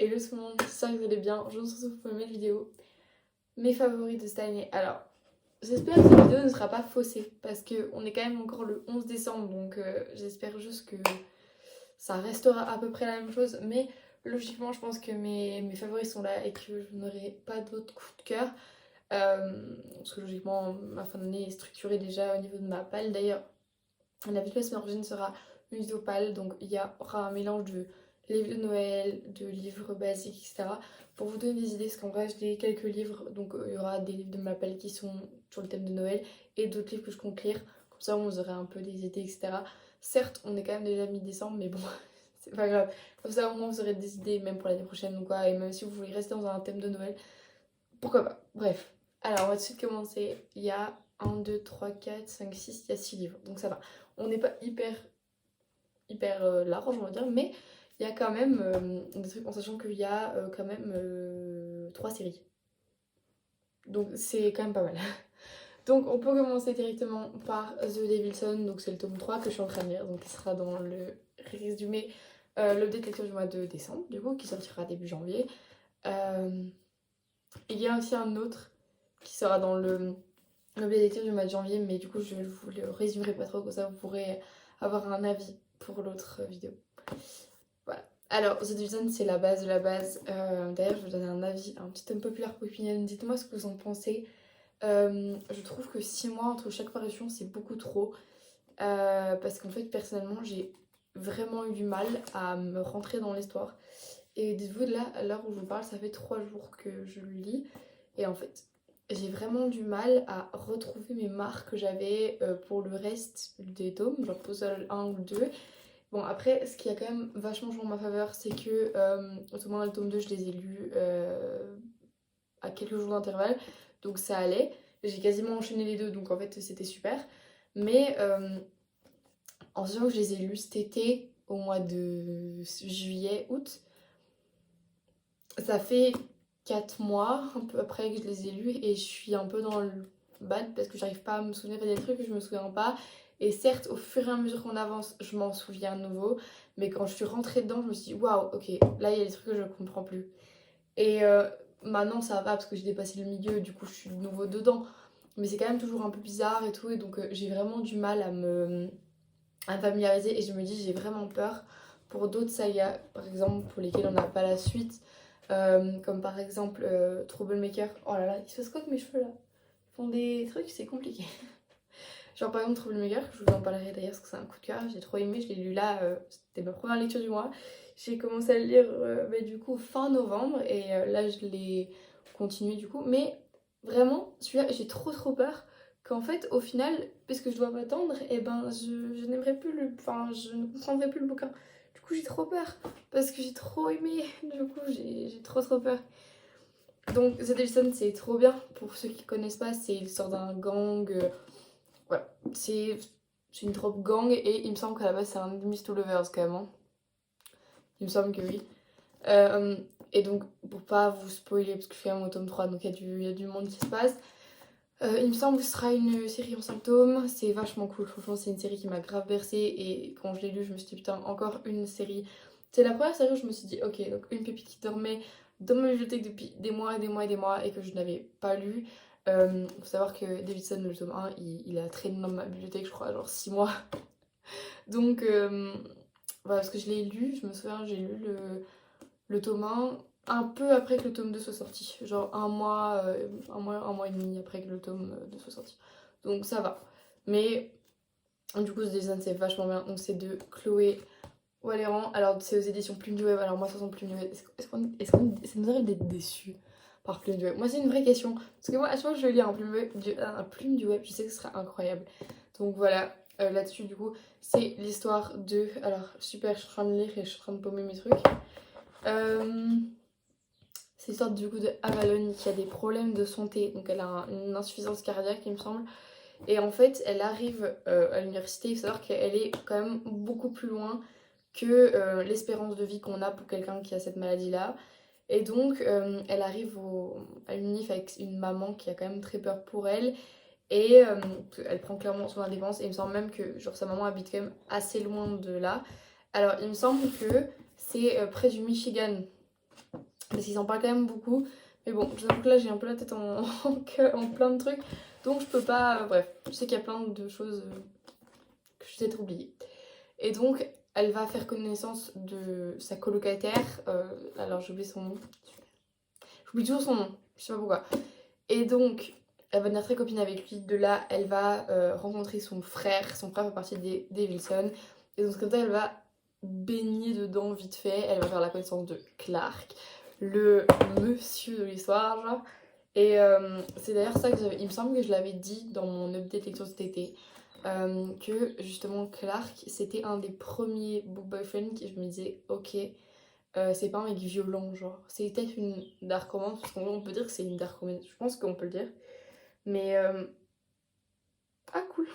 Hello tout le monde, j'espère que vous allez bien. Je vous retrouve pour une nouvelle vidéo. Mes favoris de cette année. Alors, j'espère que cette vidéo ne sera pas faussée parce qu'on est quand même encore le 11 décembre, donc j'espère juste que ça restera à peu près la même chose. Mais logiquement, je pense que mes favoris sont là et que je n'aurai pas d'autres coups de cœur. Parce que logiquement, ma fin d'année est structurée déjà au niveau de ma palle. D'ailleurs, la vidéo de la semaine prochaine sera une vidéo pâle, donc il y aura un mélange de livres de Noël, de livres basiques, etc. Pour vous donner des idées, parce qu'en vrai j'ai quelques livres, donc il y aura des livres de ma palle qui sont sur le thème de Noël et d'autres livres que je compte lire, comme ça vous aurez un peu des idées, etc. Certes, on est quand même déjà mi-décembre, mais bon, c'est pas grave. Comme ça au moins vous aurez des idées, même pour l'année prochaine ou quoi, et même si vous voulez rester dans un thème de Noël, pourquoi pas. Bref, alors on va tout de suite commencer. Il y a 1, 2, 3, 4, 5, 6, il y a 6 livres, donc ça va. On n'est pas hyper large, on va dire, mais il y a quand même des trucs en sachant qu'il y a quand même 3 séries. Donc c'est quand même pas mal. Donc on peut commencer directement par The Devilson, donc c'est le tome 3 que je suis en train de lire, donc il sera dans le résumé, l'update lecture du mois de décembre, du coup, qui sortira début janvier. Euh, il y a aussi un autre qui sera dans l'update lecture du mois de janvier, mais du coup je vous le résumerai pas trop, comme ça vous pourrez avoir un avis pour l'autre vidéo. Voilà. Alors, The Division, c'est la base de la base. D'ailleurs, je vais vous donner un avis, un petit unpopular opinion. Dites-moi ce que vous en pensez. Je trouve que 6 mois entre chaque parution, c'est beaucoup trop. Parce qu'en fait, personnellement, j'ai vraiment eu du mal à me rentrer dans l'histoire. Et dites-vous, là, à l'heure où je vous parle, ça fait 3 jours que je le lis. Et en fait, j'ai vraiment du mal à retrouver mes marques que j'avais pour le reste des tomes, genre Puzzle 1 ou 2. Bon, après, ce qui a quand même vachement joué en ma faveur, c'est que au tome 1 et le tome 2, je les ai lus à quelques jours d'intervalle, donc ça allait. J'ai quasiment enchaîné les deux, donc en fait, c'était super. Mais en sachant que je les ai lus cet été, au mois de juillet, août, ça fait 4 mois, un peu après que je les ai lus, et je suis un peu dans le bad parce que j'arrive pas à me souvenir des trucs que je me souviens pas. Et certes, au fur et à mesure qu'on avance, je m'en souviens de nouveau, mais quand je suis rentrée dedans, je me suis dit waouh, ok, là il y a des trucs que je comprends plus. Et maintenant ça va parce que j'ai dépassé le milieu, du coup je suis de nouveau dedans, mais c'est quand même toujours un peu bizarre et tout, et donc j'ai vraiment du mal à me familiariser, et je me dis j'ai vraiment peur pour d'autres sagas, par exemple pour lesquelles on n'a pas la suite. Comme par exemple Troublemaker. Oh là là, il se passe quoi avec mes cheveux là? Ils font des trucs, c'est compliqué. Genre par exemple Troublemaker, je vous en parlerai d'ailleurs parce que c'est un coup de cœur, j'ai trop aimé, je l'ai lu là, c'était ma première lecture du mois. J'ai commencé à le lire du coup fin novembre, et là je l'ai continué du coup. Mais vraiment, celui-là, j'ai trop peur qu'en fait au final, puisque je dois m'attendre, et ben je n'aimerais plus le... Enfin, je ne comprendrai plus le bouquin. Du coup j'ai trop peur, parce que j'ai trop aimé, du coup j'ai trop peur. Donc The Delson, c'est trop bien. Pour ceux qui connaissent pas, c'est l'histoire d'un gang. Voilà, c'est une trope gang, et il me semble qu'à la base c'est un enemies to lovers quand même, hein. Il me semble que oui. Euh, et donc, pour pas vous spoiler, parce que je suis quand même au tome 3, donc il y a du monde qui se passe. Il me semble que ce sera une série en 5 tomes. C'est vachement cool, franchement, c'est une série qui m'a grave bercée. Et quand je l'ai lu, je me suis dit, putain, encore une série. C'est la première série où je me suis dit, ok, donc une pépite qui dormait dans ma bibliothèque depuis des mois et des mois et des mois et que je n'avais pas lu. Faut savoir que Davidson, le tome 1, il a traîné dans ma bibliothèque, je crois, genre 6 mois. Donc, voilà, parce que je l'ai lu, je me souviens, j'ai lu le tome 1 un peu après que le tome 2 soit sorti. Genre un mois et demi après que le tome 2 soit sorti. Donc ça va. Mais du coup, ce design c'est vachement bien. Donc c'est de Chloé Walleran. Alors c'est aux éditions Plume du Web. Alors moi, ça sent Plume du Web. Ça nous arrive d'être déçus par Plume du Web? Moi, c'est une vraie question. Parce que moi, à chaque fois que je lis un Plume du Web, je sais que ce sera incroyable. Donc voilà. Là-dessus, du coup, c'est l'histoire de. Alors, super, je suis en train de lire et je suis en train de paumer mes trucs. C'est l'histoire du coup de Avalon qui a des problèmes de santé, donc elle a une insuffisance cardiaque il me semble, et en fait elle arrive à l'université. Il faut savoir qu'elle est quand même beaucoup plus loin que l'espérance de vie qu'on a pour quelqu'un qui a cette maladie là, et donc elle arrive à l'unif avec une maman qui a quand même très peur pour elle, et elle prend clairement son indépendance, et il me semble même que genre sa maman habite quand même assez loin de là. Alors il me semble que c'est près du Michigan, parce qu'ils en parlent quand même beaucoup. Mais bon, je t'avoue que là j'ai un peu la tête en plein de trucs, donc je peux pas... bref, je sais qu'il y a plein de choses que je vais peut-être oublier. Et donc, elle va faire connaissance de sa colocataire. Alors, j'oublie son nom. J'oublie toujours son nom, je sais pas pourquoi. Et donc, elle va devenir très copine avec lui. De là, elle va rencontrer son frère. Son frère fait partie des Wilson. Et donc, comme ça, elle va baigner dedans vite fait. Elle va faire la connaissance de Clark, le monsieur de l'histoire, genre. Et c'est d'ailleurs ça que il me semble que je l'avais dit dans mon update lecture cet été. Que justement Clark c'était un des premiers book boyfriends qui je me disais ok c'est pas un mec violent genre c'est peut-être une dark romance parce qu'on peut dire que c'est une dark romance je pense qu'on peut le dire mais ah cool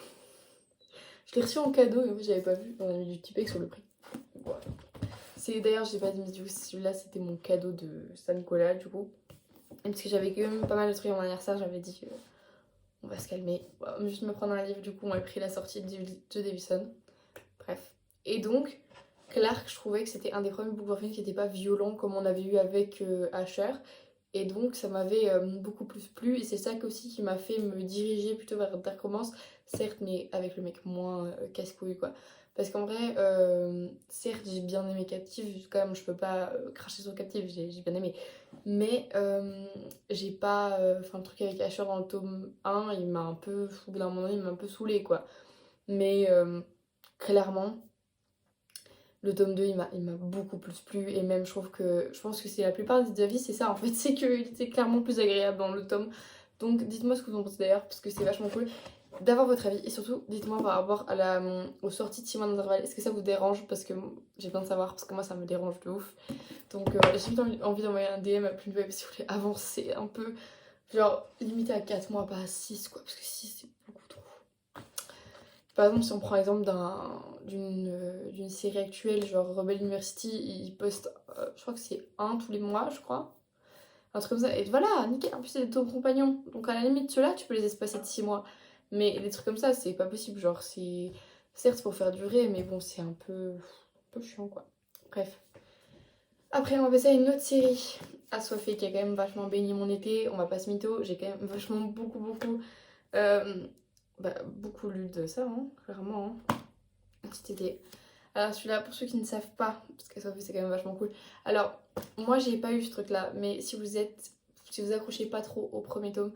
je l'ai reçu en cadeau et en fait j'avais pas vu on a mis du Tipex sur le prix voilà. C'est d'ailleurs j'ai pas dit mais du coup celui-là c'était mon cadeau de Saint-Nicolas du coup et parce que j'avais quand même pas mal de trucs à mon anniversaire j'avais dit on va se calmer. On va juste me prendre un livre, du coup, on a pris la sortie de Davison. Bref. Et donc, Clark, je trouvais que c'était un des premiers book qui n'était pas violent comme on avait eu avec Asher. Et donc, ça m'avait beaucoup plus plu. Et c'est ça aussi qui m'a fait me diriger plutôt vers Dark Romance. Certes, mais avec le mec moins casse-couille, quoi. Parce qu'en vrai, certes, j'ai bien aimé Captive. Quand même, je peux pas cracher sur Captive, j'ai bien aimé. Mais j'ai pas. Enfin, le truc avec Asher dans le tome 1, il m'a un peu. Au bout d'un moment, il m'a un peu saoulé, quoi. Mais clairement, le tome 2, il m'a beaucoup plus plu. Et même, je trouve que. Je pense que c'est la plupart des avis, c'est ça en fait. C'est qu'il était clairement plus agréable dans le tome. Donc, dites-moi ce que vous en pensez d'ailleurs, parce que c'est vachement cool d'avoir votre avis. Et surtout, dites-moi par rapport à aux sorties de 6 mois d'intervalle. Est-ce que ça vous dérange? Parce que j'ai besoin de savoir, parce que moi, ça me dérange de ouf. Donc, j'ai vite envie d'envoyer un DM à Plus Web si vous voulez avancer un peu. Genre, limité à 4 mois, pas à 6, quoi. Parce que 6, c'est beaucoup trop. Par exemple, si on prend l'exemple d'une série actuelle, genre Rebel University, ils postent, je crois que c'est un tous les mois, je crois. Un truc comme ça. Et voilà, nickel. En plus, c'est ton compagnon. Donc, à la limite, ceux-là, tu peux les espacer de 6 mois. Mais des trucs comme ça, c'est pas possible. Genre, c'est. Certes, pour faire durer, mais bon, c'est un peu chiant, quoi. Bref. Après, on va passer à une autre série assoiffée qui a quand même vachement baigné mon été. On va pas se mytho, j'ai quand même vachement euh, beaucoup lu de ça, hein, clairement, hein, cet été. Alors celui-là, pour ceux qui ne savent pas, parce qu'assoiffé c'est quand même vachement cool. Alors, moi j'ai pas eu ce truc-là, mais si vous accrochez pas trop au premier tome,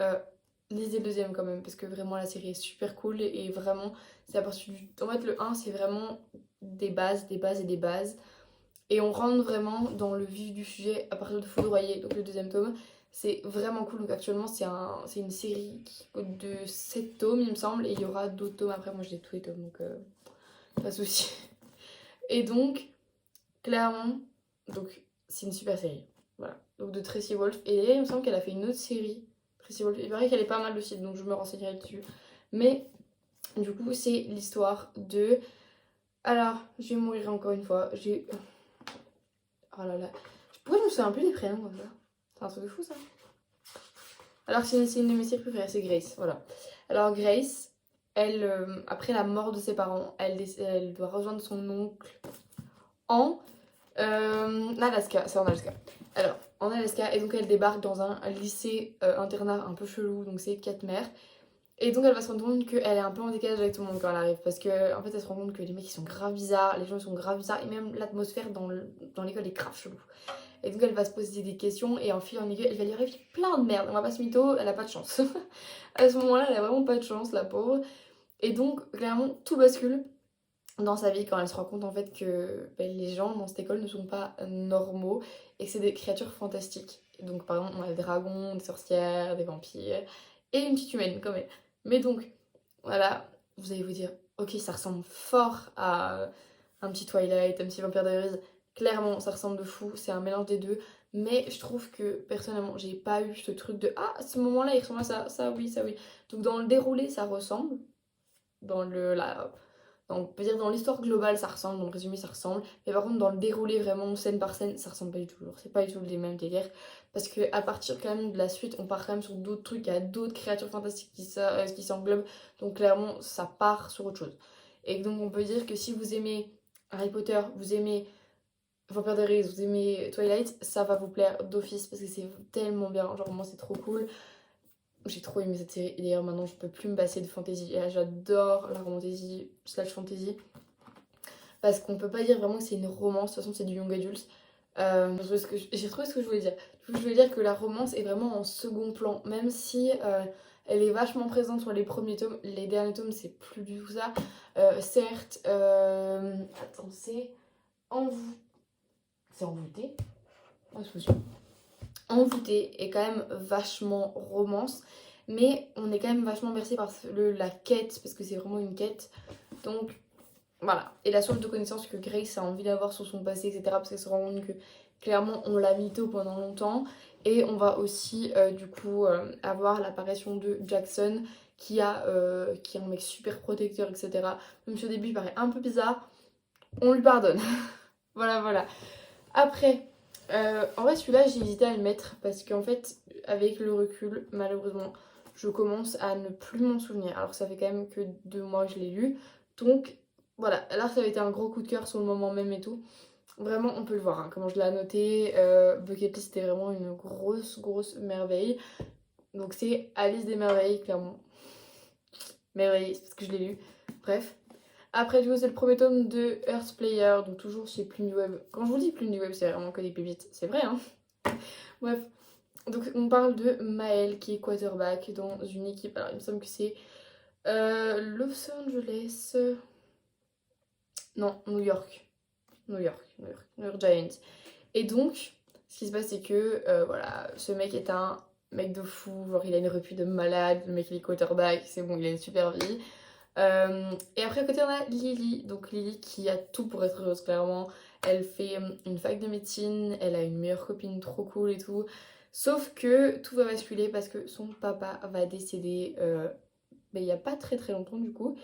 euh, lisez le deuxième quand même, parce que vraiment la série est super cool et vraiment, c'est à partir du... En fait, le un c'est vraiment des bases, des bases et des bases. Et on rentre vraiment dans le vif du sujet à partir de Foudroyer, donc le deuxième tome. C'est vraiment cool. Donc actuellement, c'est une série qui compte de 7 tomes, il me semble. Et il y aura d'autres tomes après. Moi, j'ai tous les tomes, donc pas de souci. Et donc, clairement, donc c'est une super série. Voilà. Donc de Tracy Wolf. Et il me semble qu'elle a fait une autre série. Tracy Wolf. Il paraît qu'elle est pas mal aussi, donc je me renseignerai dessus. Mais du coup, c'est l'histoire de. Alors, je vais mourir encore une fois. Oh là là. Pourquoi je me souviens plus des prénoms comme ça? C'est un truc de fou ça. Alors c'est une de mes séries préférées, c'est Grace. Voilà. Alors Grace, elle, après la mort de ses parents, elle doit rejoindre son oncle en Alaska. C'est en Alaska. Alors, en Alaska, et donc elle débarque dans un lycée internat un peu chelou, donc c'est Katmer. Et donc elle va se rendre compte qu'elle est un peu en décalage avec tout le monde quand elle arrive. Parce que en fait elle se rend compte que les mecs ils sont grave bizarres, les gens ils sont grave bizarres, et même l'atmosphère dans l'école est grave chelou. Et donc elle va se poser des questions et en fil en aiguille elle va lui arriver plein de merde. On va pas se mytho, elle a pas de chance. À ce moment-là elle a vraiment pas de chance la pauvre. Et donc clairement tout bascule dans sa vie quand elle se rend compte en fait que les gens dans cette école ne sont pas normaux et que c'est des créatures fantastiques. Et donc par exemple on a des dragons, des sorcières, des vampires et une petite humaine comme elle. Mais donc voilà, vous allez vous dire ok ça ressemble fort à un petit Twilight, un petit Vampire Diaries. Clairement ça ressemble de fou, c'est un mélange des deux. Mais je trouve que personnellement j'ai pas eu ce truc de ah à ce moment-là il ressemble à ça, ça oui, ça oui. Donc dans le déroulé ça ressemble. Dans on peut dire dans l'histoire globale ça ressemble, dans le résumé ça ressemble, mais par contre dans le déroulé vraiment scène par scène ça ressemble pas du tout, genre c'est pas du tout les mêmes délires, parce que à partir quand même de la suite on part quand même sur d'autres trucs, il y a d'autres créatures fantastiques qui s'englobent, donc clairement ça part sur autre chose. Et donc on peut dire que si vous aimez Harry Potter, vous aimez Vampire Diaries, vous aimez Twilight, ça va vous plaire d'office parce que c'est tellement bien, genre vraiment c'est trop cool. J'ai trop aimé cette série et d'ailleurs maintenant je peux plus me passer de fantasy. Et j'adore la romantasy slash fantasy parce qu'on peut pas dire vraiment que c'est une romance, de toute façon c'est du young adult. J'ai retrouvé ce que je voulais dire. Je voulais dire que la romance est vraiment en second plan, même si elle est vachement présente sur les premiers tomes. Les derniers tomes c'est plus du tout ça. Certes, attends, c'est envoûté. Ah, je me suis envoûté est quand même vachement romance, mais on est quand même vachement bercé par la quête, parce que c'est vraiment une quête. Donc voilà. Et la soif de connaissances que Grace a envie d'avoir sur son passé, etc. Parce qu'elle se rend compte que clairement on l'a mytho pendant longtemps. Et on va aussi du coup avoir l'apparition de Jackson qui est un mec super protecteur, etc. Même si au début il paraît un peu bizarre, on lui pardonne. Voilà, voilà. Après, en vrai, celui-là, j'ai hésité à le mettre parce qu'en fait, avec le recul, malheureusement, je commence à ne plus m'en souvenir. Alors, ça fait quand même que 2 mois que je l'ai lu. Donc, voilà. Alors, ça avait été un gros coup de cœur sur le moment même et tout. Vraiment, on peut le voir, hein, comment je l'ai annoté. Bucket List, c'était vraiment une grosse, grosse merveille. Donc, c'est Alice des Merveilles, clairement. Merveille, c'est parce que je l'ai lu. Bref. Après, du coup, c'est le premier tome de Earth Player, donc toujours chez Plume Web. Quand je vous dis Plume Web, c'est vraiment que des pépites, c'est vrai, hein. Bref, donc on parle de Maël qui est quarterback dans une équipe. Alors, il me semble que c'est Los Angeles. Non, New York. New York Giants. Et donc, ce qui se passe, c'est que voilà, ce mec est un mec de fou. Genre, il a une repu de malade. Le mec, il est quarterback. C'est bon, il a une super vie. Et après, à côté, on a Lily. Donc, Lily qui a tout pour être heureuse, clairement. Elle fait une fac de médecine. Elle a une meilleure copine trop cool et tout. Sauf que tout va basculer parce que son papa va décéder il n'y a pas très très longtemps, du coup.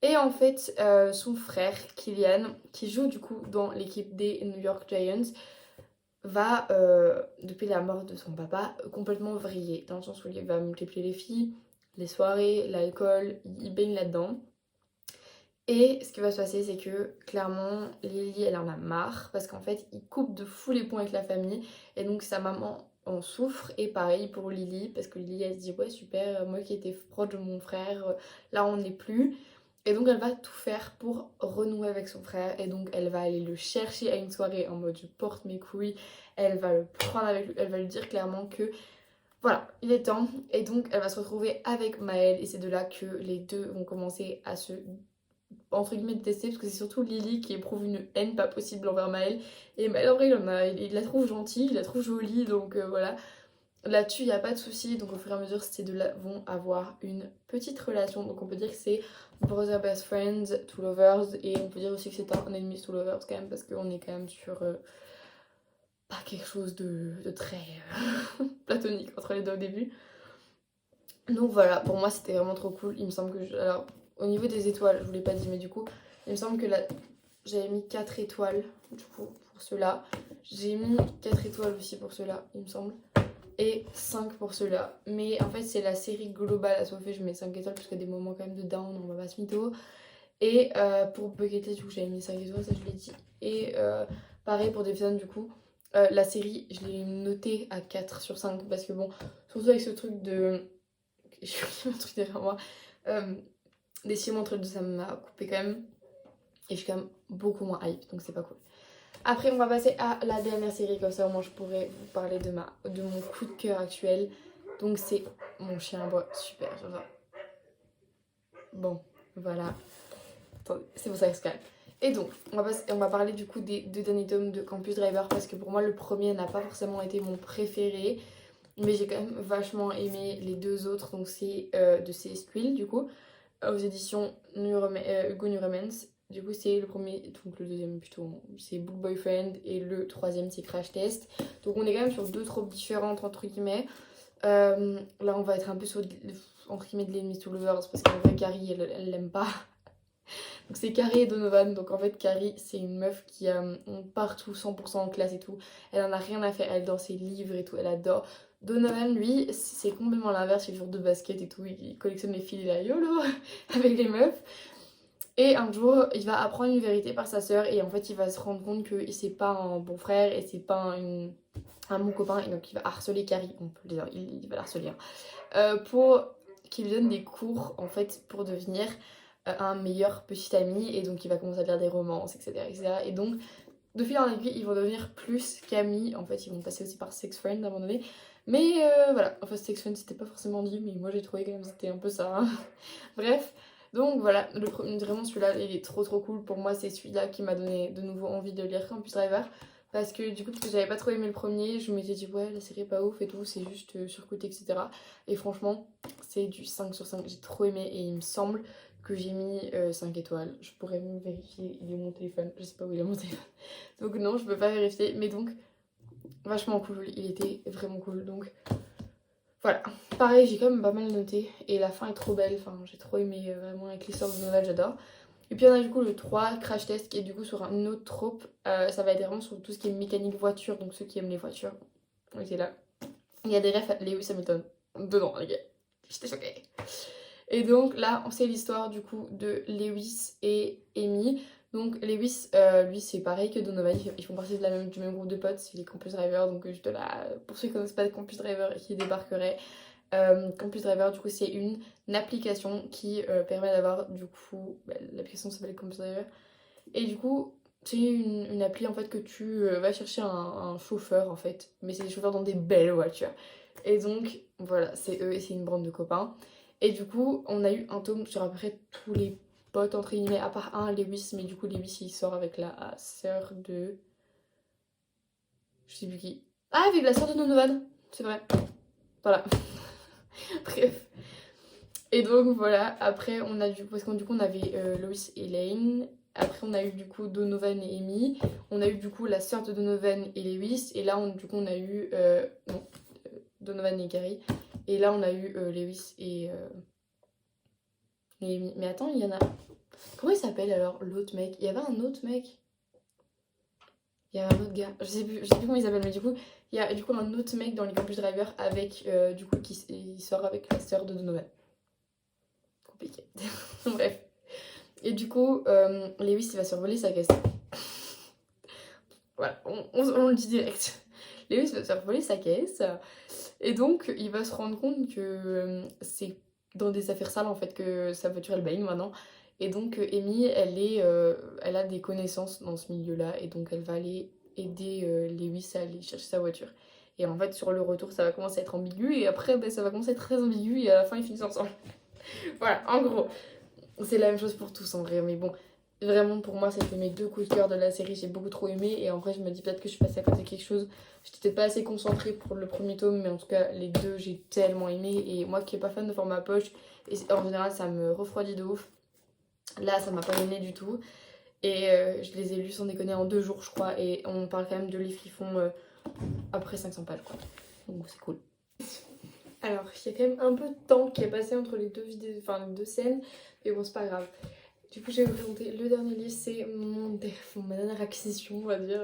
Et en fait, son frère, Killian, qui joue du coup dans l'équipe des New York Giants, va, depuis la mort de son papa, complètement vriller. Dans le sens où il va multiplier les filles, les soirées, l'alcool, il baigne là-dedans. Et ce qui va se passer, c'est que clairement, Lily, elle en a marre parce qu'en fait, il coupe de fou les ponts avec la famille. Et donc, sa maman en souffre. Et pareil pour Lily, parce que Lily, elle se dit, ouais, super, moi qui étais proche de mon frère, là, on n'est plus. Et donc, elle va tout faire pour renouer avec son frère. Et donc, elle va aller le chercher à une soirée en mode, je porte mes couilles. Elle va le prendre avec lui, elle va lui dire clairement que voilà, il est temps. Et donc, elle va se retrouver avec Maël. Et c'est de là que les deux vont commencer à se entre guillemets détester parce que c'est surtout Lily qui éprouve une haine pas possible envers Maël et Maël en vrai il la trouve gentille, il la trouve jolie donc voilà, là-dessus il n'y a pas de souci. Donc au fur et à mesure ces deux-là vont avoir une petite relation, donc on peut dire que c'est brother best friends to lovers et on peut dire aussi que c'est un ennemi to lovers quand même parce qu'on est quand même sur pas quelque chose de très platonique entre les deux au début. Donc voilà, pour moi c'était vraiment trop cool. Il me semble que alors au niveau des étoiles, je vous l'ai pas dit mais du coup il me semble que j'avais mis 4 étoiles du coup pour ceux-là. J'ai mis 4 étoiles aussi pour ceux-là, il me semble. Et 5 pour ceux-là. Mais en fait c'est la série globale à Sophie, je mets 5 étoiles parce qu'il y a des moments quand même de down, on va pas se mytho. Et pour Bucket List, du coup j'avais mis 5 étoiles, ça je l'ai dit. Et pareil pour Devson du coup. La série, je l'ai notée à 4 sur 5 parce que bon, surtout avec ce truc de... Je suis un truc derrière moi. Des 6 mois entre les deux, ça m'a coupé quand même. Et je suis quand même beaucoup moins hype, donc c'est pas cool. Après, on va passer à la dernière série, comme ça au moins je pourrais vous parler de mon coup de cœur actuel. Donc c'est Mon chien à bois, super, genre. Bon, voilà. Attendez, c'est pour ça que je calme. Et donc, on va parler du coup des 2 derniers tomes de Campus Driver parce que pour moi, le premier n'a pas forcément été mon préféré. Mais j'ai quand même vachement aimé les 2 autres. Donc c'est de C.S. Quill du coup, aux éditions Hugo New Romance. Du coup c'est le premier, donc le deuxième plutôt, c'est Book Boyfriend et le troisième c'est Crash Test. Donc on est quand même sur 2 tropes différentes entre guillemets. Là on va être un peu sur entre guillemets de l'ennemi to lovers parce qu'en vrai Carrie elle l'aime pas. Donc c'est Carrie et Donovan. Donc en fait Carrie c'est une meuf qui partout 100% en classe et tout. Elle en a rien à faire, elle dans ses livres et tout, elle adore. Donovan lui c'est complètement l'inverse, il joue de basket et tout, il collectionne les filles, il est là YOLO avec les meufs. Et un jour, il va apprendre une vérité par sa sœur et en fait, il va se rendre compte que c'est pas un bon frère et c'est pas un bon copain et donc il va harceler Carrie. On peut le dire, il va l'harceler. Hein. Pour qu'il lui donne des cours en fait pour devenir un meilleur petit ami et donc il va commencer à lire des romances, etc. etc. Et donc, de fil en aiguille, ils vont devenir plus qu'amis. En fait, ils vont passer aussi par sex friend à un moment donné. Mais voilà, enfin, sex friend, c'était pas forcément dit, mais moi j'ai trouvé quand même c'était un peu ça. Hein. Bref, donc voilà, vraiment celui-là, il est trop cool. Pour moi, c'est celui-là qui m'a donné de nouveau envie de lire Campus Driver. Parce que du coup, parce que j'avais pas trop aimé le premier, je m'étais dit ouais, la série est pas ouf et tout, c'est juste surcoté, etc. Et franchement, c'est du 5 sur 5, j'ai trop aimé et il me semble que j'ai mis 5 étoiles. Je pourrais même vérifier, il est mon téléphone, je sais pas où il est mon téléphone. Donc non, je peux pas vérifier, mais donc vachement cool, il était vraiment cool. Donc voilà, pareil, j'ai quand même pas mal noté et la fin est trop belle, enfin j'ai trop aimé vraiment avec l'histoire de Noël, j'adore. Et puis on a du coup le 3, Crash Test, qui est du coup sur un autre trope, ça va être vraiment sur tout ce qui est mécanique voiture, donc ceux qui aiment les voitures, on était là. Il y a des refs à Lewis Hamilton dedans, les gars, j'étais choquée. Et donc là, c'est l'histoire du coup de Lewis et Amy. Donc Lewis, lui c'est pareil que Donovan, ils font partie du même groupe de potes, c'est les Campus Driver. Donc juste là, pour ceux qui ne connaissent pas de Campus Driver et qui débarqueraient, Campus Driver du coup c'est une application qui permet d'avoir du coup, l'application s'appelle Campus Driver. Et du coup c'est une appli en fait que tu vas chercher un chauffeur en fait, mais c'est des chauffeurs dans des belles voitures. Et donc voilà, c'est eux et c'est une bande de copains. Et du coup, on a eu un tome sur à peu près tous les potes, entre guillemets, à part un, Lewis, mais du coup, Lewis, il sort avec la sœur de... Je sais plus qui. Ah, avec la sœur de Donovan, c'est vrai. Voilà. Bref. Et donc, voilà, après, on a du coup... Parce que du coup, on avait Lois et Lane. Après, on a eu du coup Donovan et Amy. On a eu du coup la sœur de Donovan et Lewis. Et là, du coup, on a eu... non, Donovan et Gary. Et là, on a eu Lewis et Amy. Mais attends, il y en a... Comment il s'appelle alors l'autre mec? Il y avait un autre mec. Il y avait un autre gars. Je sais plus comment il s'appelle, mais du coup, il y a du coup un autre mec dans les Campus Driver avec du coup il sort avec la sœur de Donovan. Compliqué. Bref. Et du coup, Lewis il va survoler sa caisse. Voilà, on le dit direct. Lewis va survoler sa caisse. Et donc, il va se rendre compte que c'est dans des affaires sales en fait que sa voiture elle baigne maintenant. Et donc, Amy, elle a des connaissances dans ce milieu-là. Et donc, elle va aller aider Lewis à aller chercher sa voiture. Et en fait, sur le retour, ça va commencer à être ambigu. Et après, ça va commencer à être très ambigu. Et à la fin, ils finissent ensemble. Voilà, en gros. C'est la même chose pour tous en vrai. Mais bon, vraiment, pour moi, c'était mes deux coups de cœur de la série. J'ai beaucoup trop aimé. Et en vrai, je me dis peut-être que je suis passée à côté de quelque chose. J'étais peut-être pas assez concentrée pour le premier tome. Mais en tout cas, les deux, j'ai tellement aimé. Et moi qui n'ai pas fan de format poche, et en général, ça me refroidit de ouf. Là, ça m'a pas donné du tout. Et je les ai lus sans déconner en 2 jours, je crois. Et on parle quand même de livres qui font après 500 pages, quoi. Donc c'est cool. Alors, il y a quand même un peu de temps qui est passé entre les deux vidéos, enfin les deux scènes. Mais bon, c'est pas grave. Du coup, je vais vous présenter le dernier livre. C'est ma dernière acquisition, on va dire.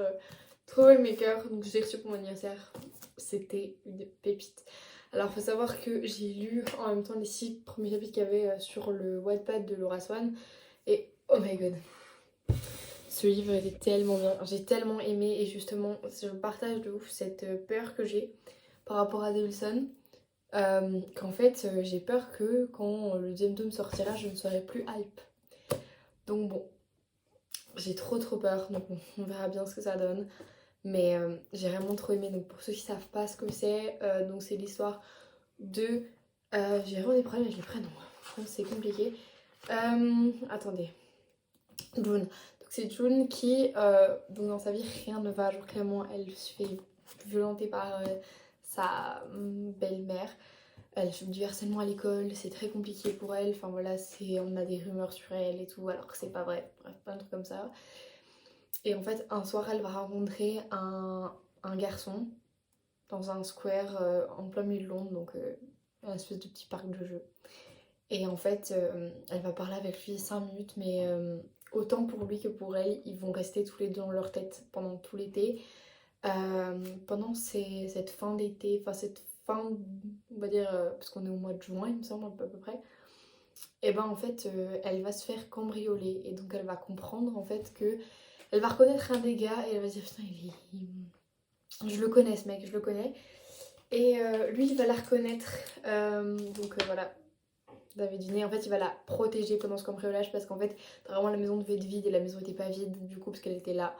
Troublemaker. Donc, je l'ai reçu pour mon anniversaire. C'était une pépite. Alors, faut savoir que j'ai lu en même temps les 6 premiers chapitres qu'il y avait sur le Wattpad de Laura Swan. Et oh my god, ce livre était tellement bien, j'ai tellement aimé et justement je partage de ouf cette peur que j'ai par rapport à Wilson. Qu'en fait j'ai peur que quand le deuxième tome sortira je ne serai plus hype. Donc bon, j'ai trop peur, donc on verra bien ce que ça donne. Mais j'ai vraiment trop aimé, donc pour ceux qui savent pas ce que c'est, donc c'est l'histoire de... j'ai vraiment des problèmes avec les prénoms, je pense que c'est compliqué. Attendez, June. Donc c'est June qui, donc dans sa vie rien ne va, genre clairement elle se fait violenter par sa belle-mère. Elle fait du harcèlement à l'école, c'est très compliqué pour elle, enfin voilà, on a des rumeurs sur elle et tout alors que c'est pas vrai, bref, plein de trucs comme ça. Et en fait un soir elle va rencontrer un garçon dans un square en plein milieu de Londres, donc un espèce de petit parc de jeux. Et en fait, elle va parler avec lui 5 minutes, mais autant pour lui que pour elle, ils vont rester tous les deux dans leur tête pendant tout l'été. Pendant cette fin d'été, enfin cette fin, on va dire, parce qu'on est au mois de juin, il me semble, à peu près. et ben en fait elle va se faire cambrioler et donc elle va comprendre en fait que elle va reconnaître un des gars et elle va se dire putain je le connais ce mec, je le connais. Et lui il va la reconnaître, voilà, vous avez deviné, en fait il va la protéger pendant ce cambriolage parce qu'en fait vraiment la maison devait être vide et la maison était pas vide du coup parce qu'elle était là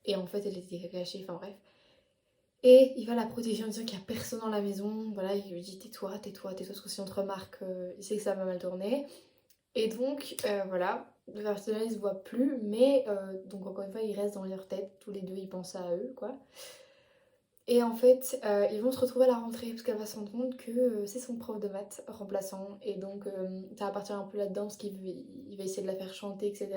et en fait elle était cachée, enfin bref. Et il va la protéger en disant qu'il n'y a personne dans la maison. Voilà, il lui dit tais-toi, tais-toi, tais-toi, parce que si on te remarque, il sait que ça va mal tourner. Et donc, voilà, le personnage ne se voit plus, mais donc encore une fois, ils restent dans leur tête, tous les deux, ils pensent à eux, quoi. Et en fait, ils vont se retrouver à la rentrée, parce qu'elle va se rendre compte que c'est son prof de maths remplaçant. Et donc, ça va partir un peu là-dedans, parce il va essayer de la faire chanter, etc.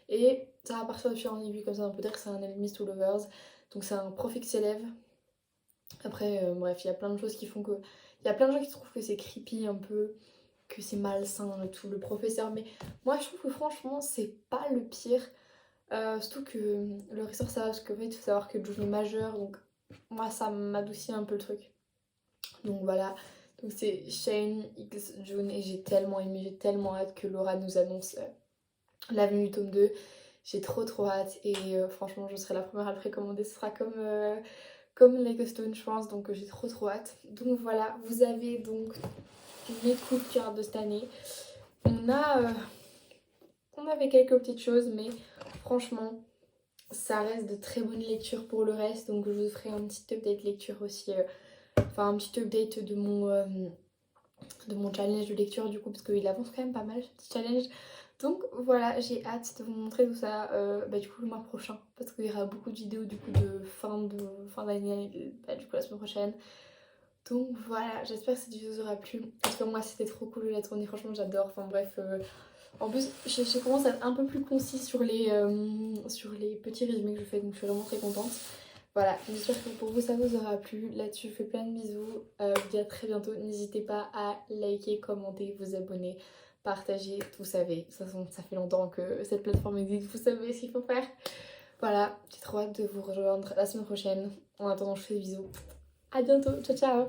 Et ça va partir de fil en aiguille, comme ça, on peut dire que c'est un enemies to lovers. Donc, c'est un prof ex-élève. Après, bref, il y a plein de choses qui font que... Il y a plein de gens qui trouvent que c'est creepy un peu, que c'est malsain et tout, le professeur. Mais moi, je trouve que franchement, c'est pas le pire. Surtout que le ressort, ça va, parce qu'en fait, il faut savoir que June est majeure, donc moi, ça m'adoucit un peu le truc. Donc voilà. Donc c'est Shane X June et j'ai tellement aimé, j'ai tellement hâte que Laura nous annonce la venue du tome 2. J'ai trop hâte et franchement, je serai la première à le précommander. Ce sera comme Like a Stone, je pense, donc j'ai trop hâte. Donc voilà, vous avez donc mes coups de cœur de cette année. On avait quelques petites choses, mais franchement, ça reste de très bonnes lectures pour le reste. Donc je vous ferai un petit update lecture aussi, enfin un petit update de mon challenge de lecture du coup, parce qu'il avance quand même pas mal ce petit challenge. Donc voilà, j'ai hâte de vous montrer tout ça du coup le mois prochain, parce qu'il y aura beaucoup de vidéos du coup de fin d'année, du coup la semaine prochaine. Donc voilà, j'espère que cette vidéo vous aura plu. Parce que moi c'était trop cool de la tourner, franchement j'adore. Enfin bref, en plus j'ai commencé à être un peu plus concis sur les petits résumés que je fais, donc je suis vraiment très contente. Voilà, j'espère que pour vous ça vous aura plu. Là-dessus je fais plein de bisous, je vous dis à très bientôt. N'hésitez pas à liker, commenter, vous abonner, partager, vous savez. De toute façon ça fait longtemps que cette plateforme existe, vous savez ce qu'il faut faire. Voilà, j'ai trop hâte de vous rejoindre la semaine prochaine. En attendant je vous fais des bisous. À bientôt, ciao ciao.